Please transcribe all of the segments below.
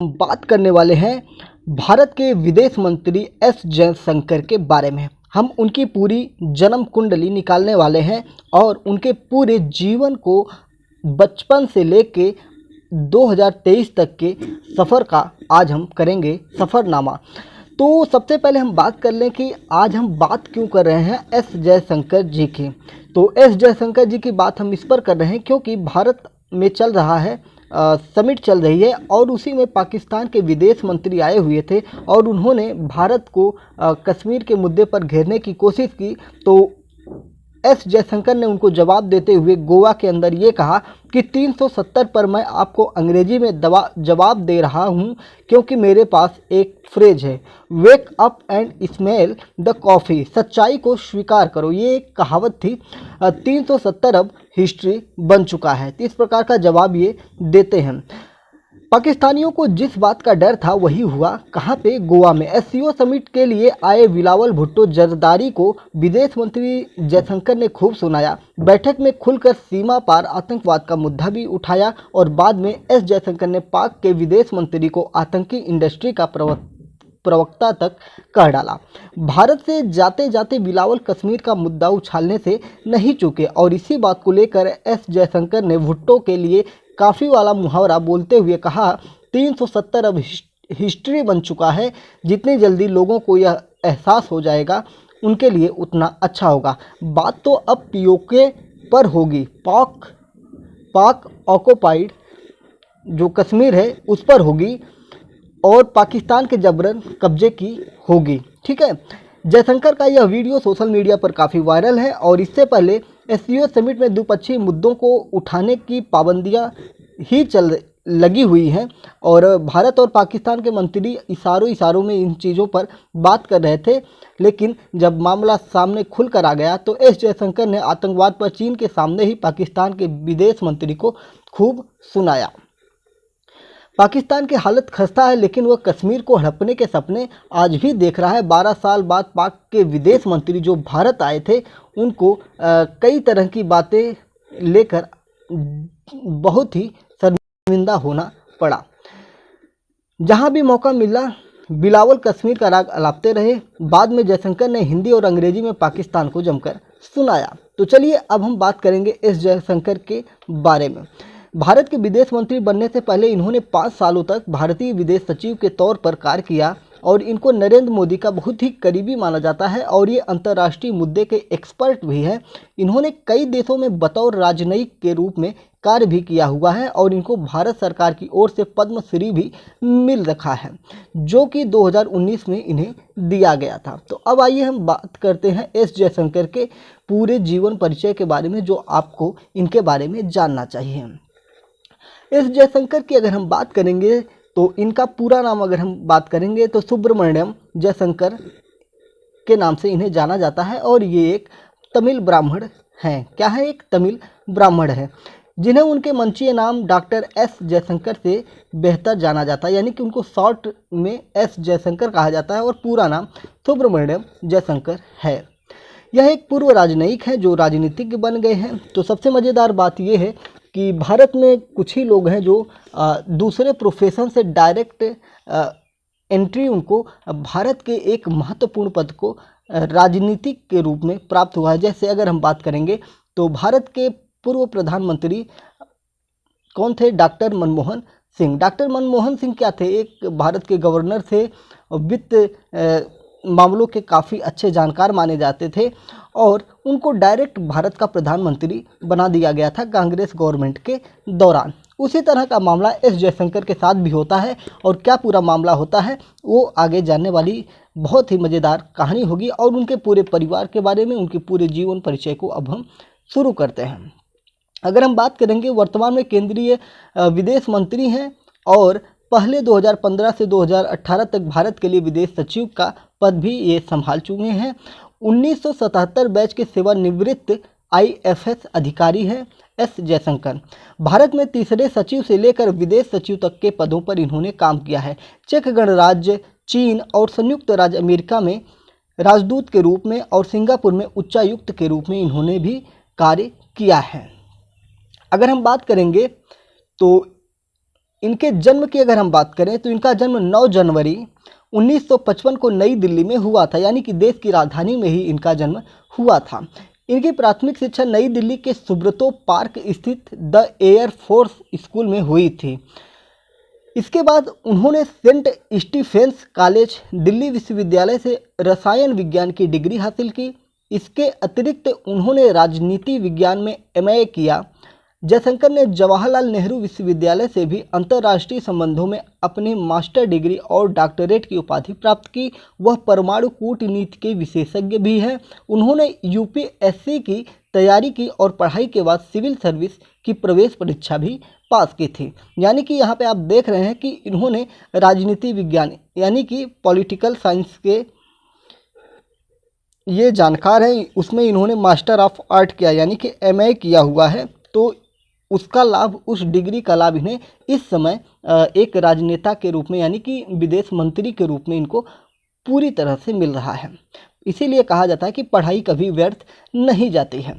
हम बात करने वाले हैं भारत के विदेश मंत्री एस जयशंकर के बारे में। हम उनकी पूरी जन्म कुंडली निकालने वाले हैं और उनके पूरे जीवन को बचपन से लेके 2023 तक के सफ़र का आज हम करेंगे सफ़रनामा। तो सबसे पहले हम बात कर लें कि आज हम बात क्यों कर रहे हैं एस जयशंकर जी की। तो एस जयशंकर जी की बात हम इस पर कर रहे हैं क्योंकि भारत में चल रहा है समिट चल रही है और उसी में पाकिस्तान के विदेश मंत्री आए हुए थे और उन्होंने भारत को कश्मीर के मुद्दे पर घेरने की कोशिश की। तो एस जयशंकर ने उनको जवाब देते हुए गोवा के अंदर ये कहा कि 370 पर मैं आपको अंग्रेजी में जवाब दे रहा हूँ क्योंकि मेरे पास एक फ्रेज है, wake up and smell the coffee, सच्चाई को स्वीकार करो। ये एक कहावत थी। 370 अब हिस्ट्री बन चुका है। तो इस प्रकार का जवाब ये देते हैं। पाकिस्तानियों को जिस बात का डर था वही हुआ। कहाँ पे? गोवा में। एससीओ समिट के लिए आए बिलावल भुट्टो जरदारी को विदेश मंत्री जयशंकर ने खूब सुनाया। बैठक में खुलकर सीमा पार आतंकवाद का मुद्दा भी उठाया और बाद में एस जयशंकर ने पाक के विदेश मंत्री को आतंकी इंडस्ट्री का प्रवक्ता तक कह डाला। भारत से जाते जाते बिलावल कश्मीर का मुद्दा उछालने से नहीं चूके और इसी बात को लेकर एस जयशंकर ने भुट्टो के लिए काफ़ी वाला मुहावरा बोलते हुए कहा, 370 अब हिस्ट्री बन चुका है। जितनी जल्दी लोगों को यह एहसास हो जाएगा उनके लिए उतना अच्छा होगा। बात तो अब पीओके पर होगी, पाक ऑक्युपाइड जो कश्मीर है उस पर होगी और पाकिस्तान के जबरन कब्जे की होगी। ठीक है। जयशंकर का यह वीडियो सोशल मीडिया पर काफ़ी वायरल है और इससे पहले एससीओ समिट में द्विपक्षीय मुद्दों को उठाने की पाबंदियां ही लगी हुई हैं और भारत और पाकिस्तान के मंत्री इशारों में इन चीज़ों पर बात कर रहे थे। लेकिन जब मामला सामने खुल कर आ गया तो एस जयशंकर ने आतंकवाद पर चीन के सामने ही पाकिस्तान के विदेश मंत्री को खूब सुनाया। पाकिस्तान की हालत खस्ता है लेकिन वह कश्मीर को हड़पने के सपने आज भी देख रहा है। 12 साल बाद पाक के विदेश मंत्री जो भारत आए थे उनको कई तरह की बातें लेकर बहुत ही शर्मिंदा होना पड़ा। जहां भी मौका मिला बिलावल कश्मीर का राग अलापते रहे। बाद में जयशंकर ने हिंदी और अंग्रेजी में पाकिस्तान को जमकर सुनाया। तो चलिए अब हम बात करेंगे एस जयशंकर के बारे में। भारत के विदेश मंत्री बनने से पहले इन्होंने 5 सालों तक भारतीय विदेश सचिव के तौर पर कार्य किया और इनको नरेंद्र मोदी का बहुत ही करीबी माना जाता है और ये अंतर्राष्ट्रीय मुद्दे के एक्सपर्ट भी हैं। इन्होंने कई देशों में बतौर राजनयिक के रूप में कार्य भी किया हुआ है और इनको भारत सरकार की ओर से पद्मश्री भी मिल रखा है जो कि 2019 में इन्हें दिया गया था। तो अब आइए हम बात करते हैं एस जयशंकर के पूरे जीवन परिचय के बारे में जो आपको इनके बारे में जानना चाहिए। एस जयशंकर की अगर हम बात करेंगे तो इनका पूरा नाम अगर हम बात करेंगे तो सुब्रमण्यम जयशंकर के नाम से इन्हें जाना जाता है और ये एक तमिल ब्राह्मण हैं। क्या है? एक तमिल ब्राह्मण है जिन्हें उनके मंचीय नाम डॉक्टर एस जयशंकर से बेहतर जाना जाता है, यानी कि उनको शॉर्ट में एस जयशंकर कहा जाता है और पूरा नाम सुब्रमण्यम जयशंकर है। यह एक पूर्व राजनयिक है जो राजनीतिज्ञ बन गए हैं। तो सबसे मज़ेदार बात यह है कि भारत में कुछ ही लोग हैं जो दूसरे प्रोफेशन से डायरेक्ट एंट्री उनको भारत के एक महत्वपूर्ण पद को राजनीतिक के रूप में प्राप्त हुआ है। जैसे अगर हम बात करेंगे तो भारत के पूर्व प्रधानमंत्री कौन थे? डॉक्टर मनमोहन सिंह। डॉक्टर मनमोहन सिंह क्या थे? एक भारत के गवर्नर थे, वित्त मामलों के काफ़ी अच्छे जानकार माने जाते थे और उनको डायरेक्ट भारत का प्रधानमंत्री बना दिया गया था कांग्रेस गवर्नमेंट के दौरान। उसी तरह का मामला एस जयशंकर के साथ भी होता है और क्या पूरा मामला होता है वो आगे जानने वाली बहुत ही मज़ेदार कहानी होगी और उनके पूरे परिवार के बारे में, उनके पूरे जीवन परिचय को अब हम शुरू करते हैं। अगर हम बात करेंगे वर्तमान में केंद्रीय विदेश मंत्री हैं और पहले 2015 से 2018 तक भारत के लिए विदेश सचिव का पद भी ये संभाल चुके हैं। 1977 बैच के सेवानिवृत्त IFS अधिकारी हैं एस जयशंकर। भारत में तीसरे सचिव से लेकर विदेश सचिव तक के पदों पर इन्होंने काम किया है। चेक गणराज्य, चीन और संयुक्त राज्य अमेरिका में राजदूत के रूप में और सिंगापुर में उच्चायुक्त के रूप में इन्होंने भी कार्य किया है। अगर हम बात करेंगे तो इनके जन्म की अगर हम बात करें तो इनका जन्म 9 जनवरी 1955 को नई दिल्ली में हुआ था, यानी कि देश की राजधानी में ही इनका जन्म हुआ था। इनकी प्राथमिक शिक्षा नई दिल्ली के सुब्रतो पार्क स्थित द एयर फोर्स स्कूल में हुई थी। इसके बाद उन्होंने सेंट स्टीफेंस कॉलेज दिल्ली विश्वविद्यालय से रसायन विज्ञान की डिग्री हासिल की। इसके अतिरिक्त उन्होंने राजनीति विज्ञान में एमए किया। जयशंकर ने जवाहरलाल नेहरू विश्वविद्यालय से भी अंतर्राष्ट्रीय संबंधों में अपनी मास्टर डिग्री और डॉक्टरेट की उपाधि प्राप्त की। वह परमाणु कूटनीति के विशेषज्ञ भी हैं। उन्होंने यूपीएससी की तैयारी की और पढ़ाई के बाद सिविल सर्विस की प्रवेश परीक्षा भी पास की थी। यानी कि यहाँ पे आप देख रहे हैं कि इन्होंने राजनीति विज्ञान यानी कि पॉलिटिकल साइंस के ये जानकार हैं, उसमें इन्होंने मास्टर ऑफ आर्ट किया यानी कि एमए किया हुआ है। तो उसका लाभ, उस डिग्री का लाभ इन्हें इस समय एक राजनेता के रूप में यानी कि विदेश मंत्री के रूप में इनको पूरी तरह से मिल रहा है। इसीलिए कहा जाता है कि पढ़ाई कभी व्यर्थ नहीं जाती है।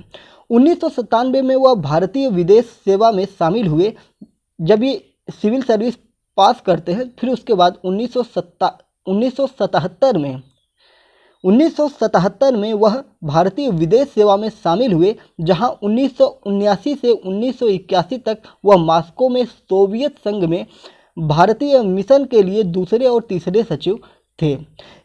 1997 में वह भारतीय विदेश सेवा में शामिल हुए। जब ये सिविल सर्विस पास करते हैं, फिर उसके बाद 1977 में वह भारतीय विदेश सेवा में शामिल हुए, जहां 1979 से 1981 तक वह मॉस्को में सोवियत संघ में भारतीय मिशन के लिए दूसरे और तीसरे सचिव थे।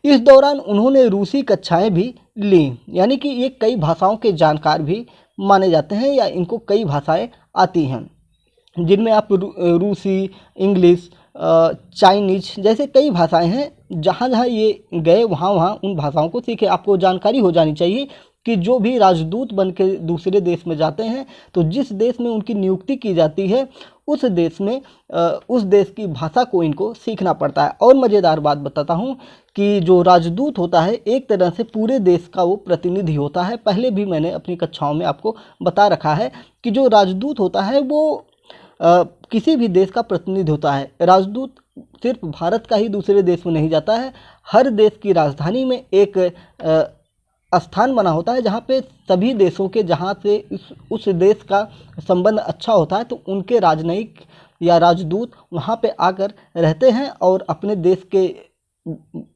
इस दौरान उन्होंने रूसी कक्षाएं भी लीं, यानी कि ये कई भाषाओं के जानकार भी माने जाते हैं या इनको कई भाषाएं आती हैं, जिनमें आप रूसी, इंग्लिश, चाइनीज जैसे कई भाषाएं हैं। जहाँ जहाँ ये गए वहाँ वहाँ उन भाषाओं को सीखे। आपको जानकारी हो जानी चाहिए कि जो भी राजदूत बन के दूसरे देश में जाते हैं, तो जिस देश में उनकी नियुक्ति की जाती है उस देश में उस देश की भाषा को इनको सीखना पड़ता है। और मज़ेदार बात बताता हूँ कि जो राजदूत होता है एक तरह से पूरे देश का वो प्रतिनिधि होता है। पहले भी मैंने अपनी कक्षाओं में आपको बता रखा है कि जो राजदूत होता है वो किसी भी देश का प्रतिनिधि होता है। राजदूत सिर्फ भारत का ही दूसरे देश में नहीं जाता है, हर देश की राजधानी में एक स्थान बना होता है जहाँ पे सभी देशों के, जहाँ से उस देश का संबंध अच्छा होता है, तो उनके राजनयिक या राजदूत वहाँ पे आकर रहते हैं और अपने देश के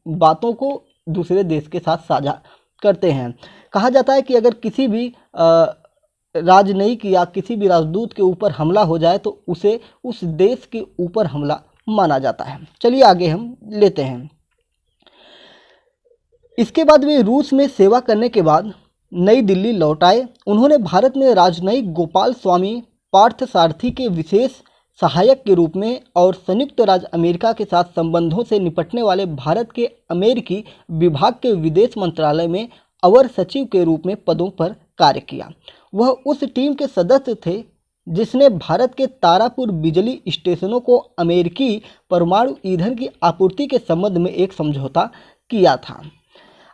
बातों को दूसरे देश के साथ साझा करते हैं। कहा जाता है कि अगर किसी भी राजनयिक या किसी भी राजदूत के ऊपर हमला हो जाए तो उसे उस देश के ऊपर हमला माना जाता है। चलिए आगे हम लेते हैं। इसके बाद वे रूस में सेवा करने के बाद नई दिल्ली लौट आए। उन्होंने भारत में राजनयिक गोपाल स्वामी पार्थसारथी के विशेष सहायक के रूप में और संयुक्त राज्य अमेरिका के साथ संबंधों से निपटने वाले भारत के अमेरिकी विभाग के विदेश मंत्रालय में अवर सचिव के रूप में पदों पर कार्य किया। वह उस टीम के सदस्य थे जिसने भारत के तारापुर बिजली स्टेशनों को अमेरिकी परमाणु ईंधन की आपूर्ति के संबंध में एक समझौता किया था।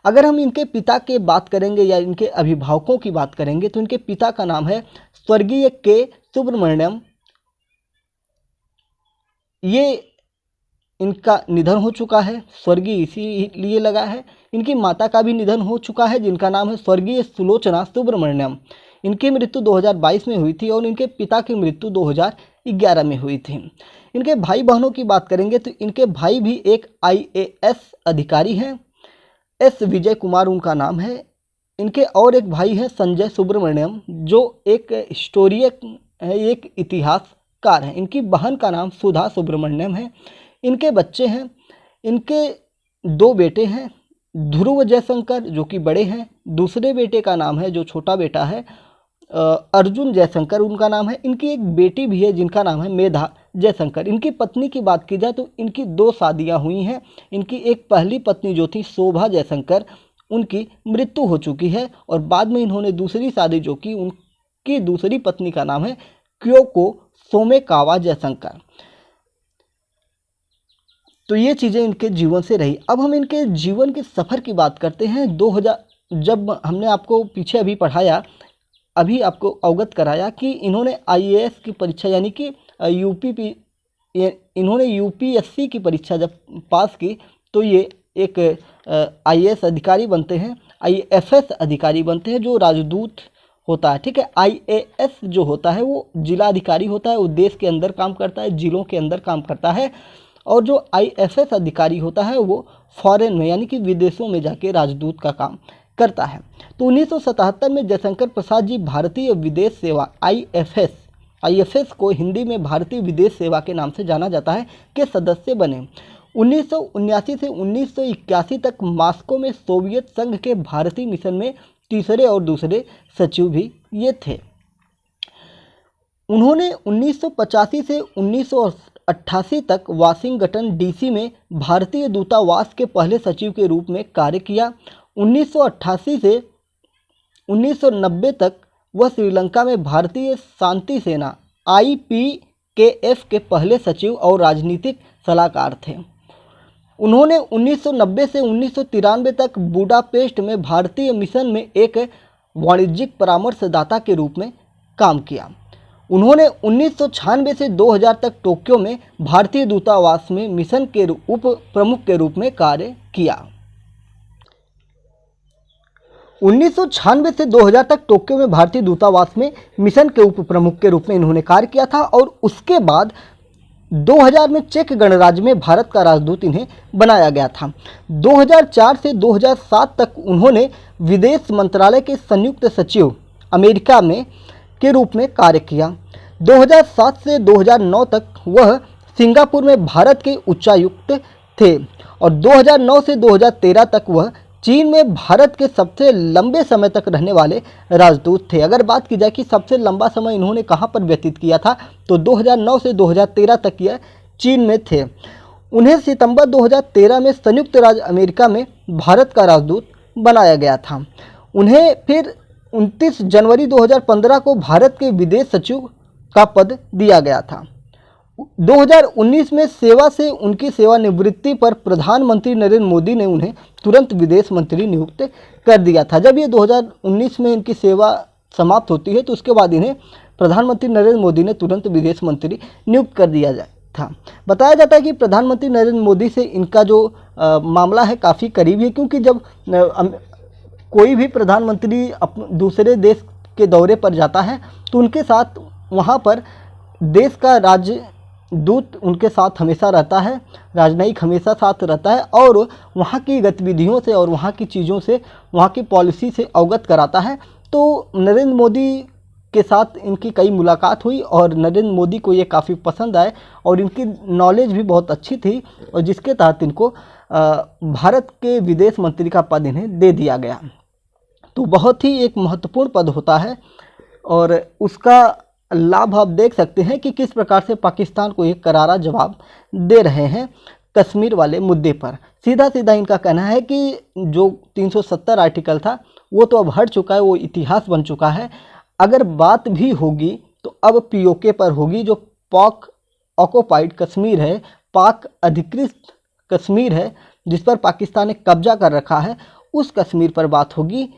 अगर हम इनके पिता की बात करेंगे या इनके अभिभावकों की बात करेंगे तो इनके पिता का नाम है स्वर्गीय के सुब्रमण्यम। ये इनका निधन हो चुका है, स्वर्गीय इसीलिए लगा है। इनकी माता का भी निधन हो चुका है जिनका नाम है स्वर्गीय सुलोचना सुब्रमण्यम। इनकी मृत्यु 2022 में हुई थी और इनके पिता की मृत्यु 2011 में हुई थी। इनके भाई बहनों की बात करेंगे तो इनके भाई भी एक IAS अधिकारी हैं, S विजय कुमार उनका नाम है। इनके और एक भाई हैं संजय सुब्रमण्यम जो एक हिस्टोरियन है, एक इतिहासकार हैं। इनकी बहन का नाम सुधा सुब्रमण्यम है। इनके बच्चे हैं, इनके 2 बेटे हैं, ध्रुव जयशंकर जो कि बड़े हैं, दूसरे बेटे का नाम है जो छोटा बेटा है अर्जुन जयशंकर उनका नाम है। इनकी एक बेटी भी है जिनका नाम है मेधा जयशंकर। इनकी पत्नी की बात की जाए तो इनकी 2 शादियां हुई हैं। इनकी एक पहली पत्नी जो थी शोभा जयशंकर, उनकी मृत्यु हो चुकी है और बाद में इन्होंने दूसरी शादी जो की, उनकी दूसरी पत्नी का नाम है क्योको सोमेकावा जयशंकर। तो ये चीज़ें इनके जीवन से रही। अब हम इनके जीवन के सफ़र की बात करते हैं। 2000 जब हमने आपको पीछे अभी पढ़ाया, अभी आपको अवगत कराया कि इन्होंने IAS की परीक्षा यानी कि इन्होंने UPSC की परीक्षा जब पास की तो ये एक IAS अधिकारी बनते हैं, IFS अधिकारी बनते हैं जो राजदूत होता है। ठीक है, IAS जो होता है वो जिला अधिकारी होता है, वो देश के अंदर काम करता है, जिलों के अंदर काम करता है। और जो IFS अधिकारी होता है वो फॉरेन में यानी कि विदेशों में जाके राजदूत का काम करता है। तो 1977 में जयशंकर प्रसाद जी भारतीय विदेश सेवा IFS को हिंदी में भारतीय विदेश सेवा के नाम से जाना जाता है के सदस्य बने। 1979 से 1981 तक मॉस्को में सोवियत संघ के भारतीय मिशन में तीसरे और दूसरे सचिव भी ये थे। उन्होंने 1985 से 1988 तक वाशिंगटन DC में भारतीय दूतावास के पहले सचिव के रूप में कार्य किया। 1988 से 1990 तक वह श्रीलंका में भारतीय शांति सेना IPKF के पहले सचिव और राजनीतिक सलाहकार थे। उन्होंने 1990 से 1993 तक बुडापेस्ट में भारतीय मिशन में एक वाणिज्यिक परामर्शदाता के रूप में काम किया। उन्होंने 1996 से 2000 तक टोक्यो में भारतीय दूतावास में मिशन के उप प्रमुख के रूप में कार्य किया। 1996 से 2000 तक टोक्यो में भारतीय दूतावास में मिशन के उप प्रमुख के रूप में इन्होंने कार्य किया था और उसके बाद 2000 में चेक गणराज्य में भारत का राजदूत इन्हें बनाया गया था। 2004 से 2007 तक उन्होंने विदेश मंत्रालय के संयुक्त सचिव अमेरिका में के रूप में कार्य किया। 2007 से 2009 तक वह सिंगापुर में भारत के उच्चायुक्त थे और 2009 से 2013 तक वह चीन में भारत के सबसे लंबे समय तक रहने वाले राजदूत थे। अगर बात की जाए कि सबसे लंबा समय इन्होंने कहाँ पर व्यतीत किया था तो 2009 से 2013 तक यह चीन में थे। उन्हें सितंबर 2013 में संयुक्त राज्य अमेरिका में भारत का राजदूत बनाया गया था। उन्हें फिर 29 जनवरी 2015 को भारत के विदेश सचिव का पद दिया गया था। 2019 में सेवा से उनकी सेवानिवृत्ति पर प्रधानमंत्री नरेंद्र मोदी ने उन्हें तुरंत विदेश मंत्री नियुक्त कर दिया था। जब ये 2019 में इनकी सेवा समाप्त होती है तो उसके बाद इन्हें प्रधानमंत्री नरेंद्र मोदी ने तुरंत विदेश मंत्री नियुक्त कर दिया था। बताया जाता है कि प्रधानमंत्री नरेंद्र मोदी से इनका जो मामला है काफ़ी करीबी है, क्योंकि जब कोई भी प्रधानमंत्री दूसरे देश के दौरे पर जाता है तो उनके साथ वहाँ पर देश का राजदूत उनके साथ हमेशा रहता है, राजनयिक हमेशा साथ रहता है और वहाँ की गतिविधियों से और वहाँ की चीज़ों से, वहाँ की पॉलिसी से अवगत कराता है। तो नरेंद्र मोदी के साथ इनकी कई मुलाकात हुई और नरेंद्र मोदी को ये काफ़ी पसंद आए और इनकी नॉलेज भी बहुत अच्छी थी और जिसके तहत इनको भारत के विदेश मंत्री का पद इन्हें दे दिया गया। तो बहुत ही एक महत्वपूर्ण पद होता है और उसका लाभ आप देख सकते हैं कि किस प्रकार से पाकिस्तान को एक करारा जवाब दे रहे हैं कश्मीर वाले मुद्दे पर। सीधा सीधा इनका कहना है कि जो 370 आर्टिकल था वो तो अब हट चुका है, वो इतिहास बन चुका है। अगर बात भी होगी तो अब POK पर होगी, जो पाक ऑक्युपाइड कश्मीर है, पाक अधिकृत कश्मीर है जिस पर पाकिस्तान ने कब्जा कर रखा है, उस कश्मीर पर बात होगी,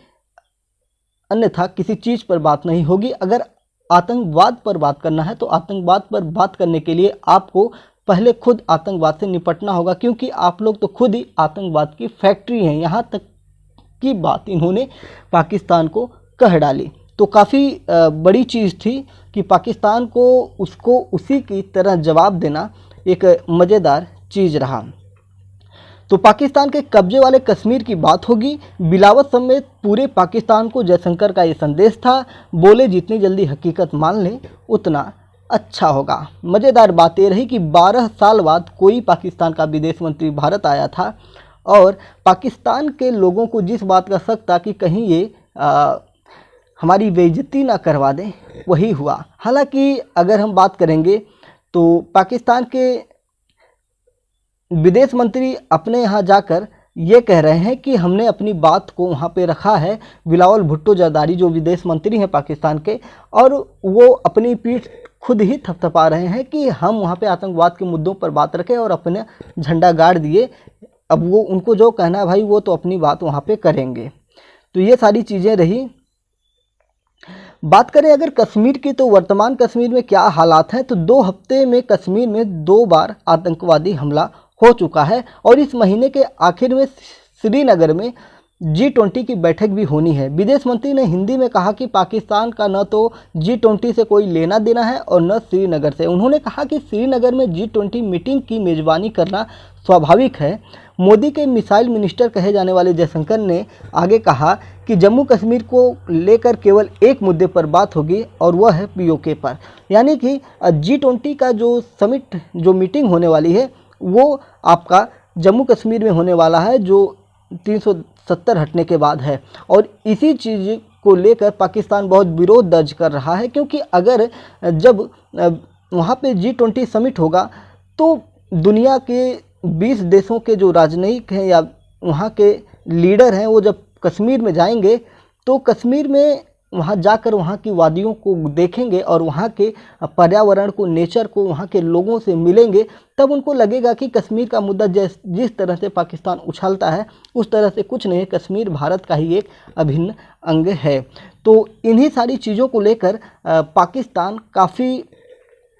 अन्यथा किसी चीज़ पर बात नहीं होगी। अगर आतंकवाद पर बात करना है तो आतंकवाद पर बात करने के लिए आपको पहले खुद आतंकवाद से निपटना होगा, क्योंकि आप लोग तो खुद ही आतंकवाद की फैक्ट्री हैं। यहाँ तक की बात इन्होंने पाकिस्तान को कह डाली। तो काफ़ी बड़ी चीज़ थी कि पाकिस्तान को उसको उसी की तरह जवाब देना एक मज़ेदार चीज़ रहा। तो पाकिस्तान के कब्जे वाले कश्मीर की बात होगी। बिलावत समेत पूरे पाकिस्तान को जयशंकर का ये संदेश था, बोले जितनी जल्दी हकीकत मान लें उतना अच्छा होगा। मज़ेदार बात ये रही कि 12 साल बाद कोई पाकिस्तान का विदेश मंत्री भारत आया था और पाकिस्तान के लोगों को जिस बात का शक था कि कहीं ये हमारी बेइज्जती ना करवा दें, वही हुआ। हालांकि अगर हम बात करेंगे तो पाकिस्तान के विदेश मंत्री अपने यहाँ जाकर ये कह रहे हैं कि हमने अपनी बात को वहाँ पे रखा है। बिलावल भुट्टो जरदारी जो विदेश मंत्री हैं पाकिस्तान के, और वो अपनी पीठ खुद ही थपथपा रहे हैं कि हम वहाँ पे आतंकवाद के मुद्दों पर बात रखें और अपने झंडा गाड़ दिए। अब वो उनको जो कहना है भाई वो तो अपनी बात वहाँ पे करेंगे। तो ये सारी चीज़ें रही। बात करें अगर कश्मीर की तो वर्तमान कश्मीर में क्या हालात हैं, तो 2 हफ्ते में कश्मीर में 2 बार आतंकवादी हमला हो चुका है और इस महीने के आखिर में श्रीनगर में G20 की बैठक भी होनी है। विदेश मंत्री ने हिंदी में कहा कि पाकिस्तान का न तो G20 से कोई लेना देना है और न श्रीनगर से। उन्होंने कहा कि श्रीनगर में G20 मीटिंग की मेज़बानी करना स्वाभाविक है। मोदी के मिसाइल मिनिस्टर कहे जाने वाले जयशंकर ने आगे कहा कि जम्मू कश्मीर को लेकर केवल एक मुद्दे पर बात होगी और वह है POK पर। यानी कि G20 का जो समिट जो मीटिंग होने वाली है वो आपका जम्मू कश्मीर में होने वाला है, जो 370 हटने के बाद है। और इसी चीज़ को लेकर पाकिस्तान बहुत विरोध दर्ज कर रहा है, क्योंकि अगर जब वहाँ पे G20 समिट होगा तो दुनिया के 20 देशों के जो राजनयिक हैं या वहाँ के लीडर हैं वो जब कश्मीर में जाएंगे तो कश्मीर में वहाँ जाकर वहाँ की वादियों को देखेंगे और वहाँ के पर्यावरण को, नेचर को, वहाँ के लोगों से मिलेंगे, तब उनको लगेगा कि कश्मीर का मुद्दा जिस तरह से पाकिस्तान उछालता है उस तरह से कुछ नहीं, कश्मीर भारत का ही एक अभिन्न अंग है। तो इन्हीं सारी चीज़ों को लेकर पाकिस्तान काफ़ी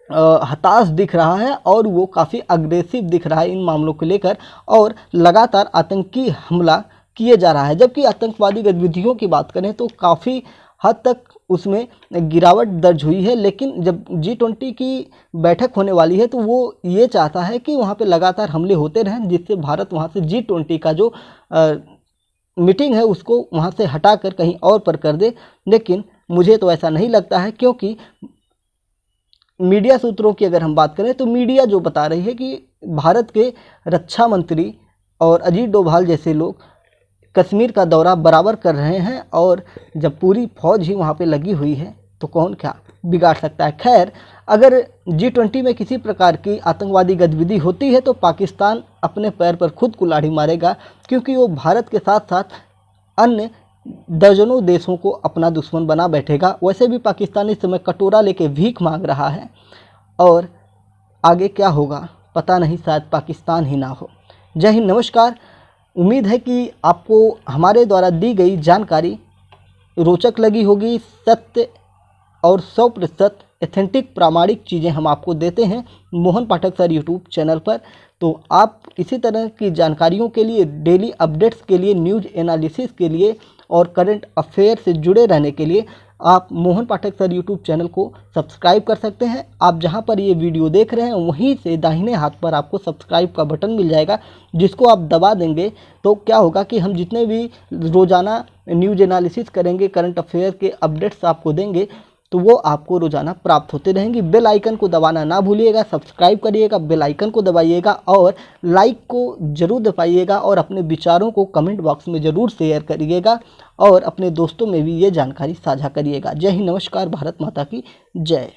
हताश दिख रहा है और वो काफ़ी अग्रेसिव दिख रहा है इन मामलों को लेकर, और लगातार आतंकी हमला किए जा रहा है। जबकि आतंकवादी गतिविधियों की बात करें तो काफ़ी हद तक उसमें गिरावट दर्ज हुई है, लेकिन जब G20 की बैठक होने वाली है तो वो ये चाहता है कि वहाँ पे लगातार हमले होते रहें, जिससे भारत वहाँ से G20 का जो मीटिंग है उसको वहाँ से हटाकर कहीं और पर कर दे। लेकिन मुझे तो ऐसा नहीं लगता है, क्योंकि मीडिया सूत्रों की अगर हम बात करें तो मीडिया जो बता रही है कि भारत के रक्षा मंत्री और अजीत डोभाल जैसे लोग कश्मीर का दौरा बराबर कर रहे हैं, और जब पूरी फौज ही वहाँ पे लगी हुई है तो कौन क्या बिगाड़ सकता है। खैर, अगर G20 में किसी प्रकार की आतंकवादी गतिविधि होती है तो पाकिस्तान अपने पैर पर खुद कुल्हाड़ी मारेगा, क्योंकि वो भारत के साथ साथ अन्य दर्जनों देशों को अपना दुश्मन बना बैठेगा। वैसे भी पाकिस्तान इस समय कटोरा लेके भीख मांग रहा है, और आगे क्या होगा पता नहीं, शायद पाकिस्तान ही ना हो। जय हिंद, नमस्कार। उम्मीद है कि आपको हमारे द्वारा दी गई जानकारी रोचक लगी होगी। सत्य और 100% एथेंटिक प्रामाणिक चीज़ें हम आपको देते हैं Mohan Pathak sir YouTube channel पर। तो आप इसी तरह की जानकारियों के लिए, डेली अपडेट्स के लिए, न्यूज़ एनालिसिस के लिए और करंट अफेयर से जुड़े रहने के लिए आप Mohan Pathak sir YouTube channel को सब्सक्राइब कर सकते हैं। आप जहां पर ये वीडियो देख रहे हैं वहीं से दाहिने हाथ पर आपको सब्सक्राइब का बटन मिल जाएगा, जिसको आप दबा देंगे तो क्या होगा कि हम जितने भी रोज़ाना न्यूज़ एनालिसिस करेंगे, करंट अफेयर के अपडेट्स आपको देंगे, तो वो आपको रोज़ाना प्राप्त होते रहेंगी। बेल आइकन को दबाना ना भूलिएगा, सब्सक्राइब करिएगा, बेल आइकन को दबाइएगा और लाइक को ज़रूर दबाइएगा, और अपने विचारों को कमेंट बॉक्स में ज़रूर शेयर करिएगा और अपने दोस्तों में भी ये जानकारी साझा करिएगा। जय हिंद, नमस्कार, भारत माता की जय।